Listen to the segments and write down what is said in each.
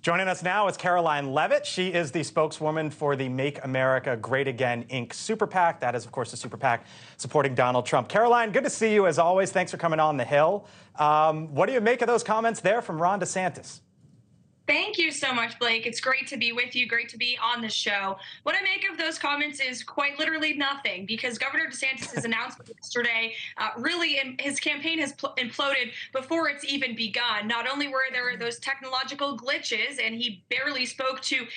Joining us now is Karoline Leavitt. She is the spokeswoman for the Make America Great Again, Inc. Super PAC. That is, of course, the Super PAC supporting Donald Trump. Karoline, good to see you as always. Thanks for coming on the Hill. What do you make of those comments there from Ron DeSantis? Thank you so much, Blake. It's great to be with you. Great to be on the show. What I make of those comments is quite literally nothing, because Governor DeSantis' announcement yesterday his campaign has imploded before it's even begun. Not only were there those technological glitches, and he barely spoke to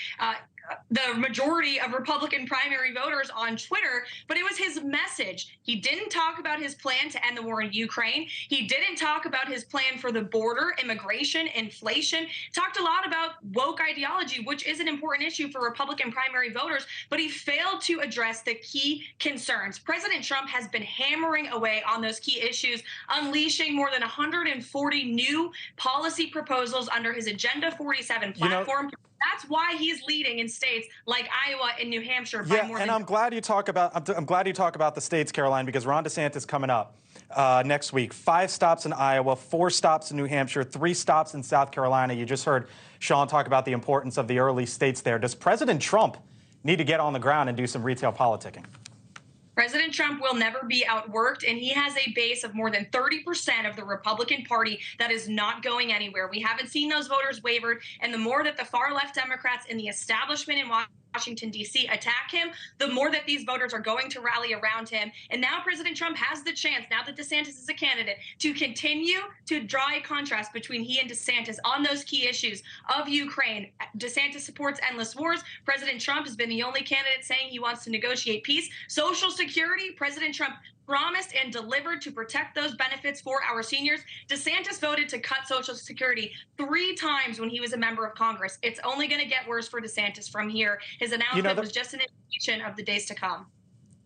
the majority of Republican primary voters on Twitter, but it was his message. He didn't talk about his plan to end the war in Ukraine. He didn't talk about his plan for the border, immigration, inflation. Talked a lot about woke ideology, which is an important issue for Republican primary voters, but he failed to address the key concerns. President Trump has been hammering away on those key issues, unleashing more than 140 new policy proposals under his Agenda 47 platform. That's why he's leading in states like Iowa and New Hampshire by more than. I'm glad you talk about the states, Karoline, because Ron DeSantis coming up next week. 5 stops in Iowa, 4 stops in New Hampshire, 3 stops in South Carolina. You just heard Sean talk about the importance of the early states there. Does President Trump need to get on the ground and do some retail politicking? President Trump will never be outworked, and he has a base of more than 30% of the Republican Party that is not going anywhere. We haven't seen those voters wavered, and the more that the far-left Democrats in the establishment in Washington, D.C. attack him, the more that these voters are going to rally around him. And now President Trump has the chance, now that DeSantis is a candidate, to continue to draw a contrast between he and DeSantis on those key issues of Ukraine. DeSantis supports endless wars. President Trump has been the only candidate saying he wants to negotiate peace. Social Security, President Trump promised and delivered to protect those benefits for our seniors. DeSantis voted to cut Social Security 3 times when he was a member of Congress. It's only going to get worse for DeSantis from here. His announcement was just an indication of the days to come.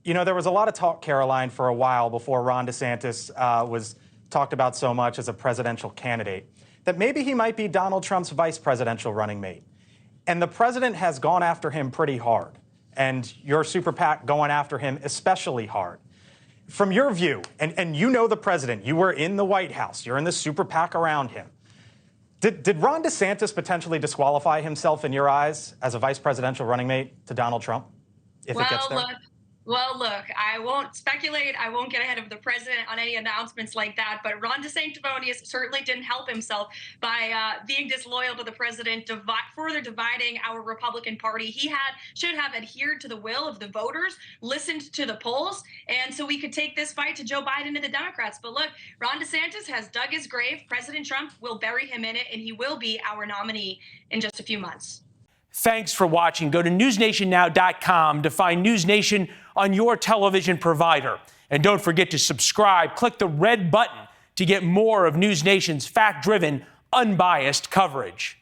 You know, there was a lot of talk, Karoline, for a while before Ron DeSantis was talked about so much as a presidential candidate, that maybe he might be Donald Trump's vice presidential running mate. And the president has gone after him pretty hard, and your Super PAC going after him especially hard. From your view, and you know the president, you were in the White House, you're in the Super PAC around him. Did Ron DeSantis potentially disqualify himself in your eyes as a vice presidential running mate to Donald Trump, if it gets there? Look, I won't speculate. I won't get ahead of the president on any announcements like that. But Ron DeSantis certainly didn't help himself by being disloyal to the president, further dividing our Republican Party. He should have adhered to the will of the voters, listened to the polls, and so we could take this fight to Joe Biden and the Democrats. But look, Ron DeSantis has dug his grave. President Trump will bury him in it, and he will be our nominee in just a few months. Thanks for watching. Go to newsnationnow.com to find NewsNation on your television provider. And don't forget to subscribe. Click the red button to get more of NewsNation's fact-driven, unbiased coverage.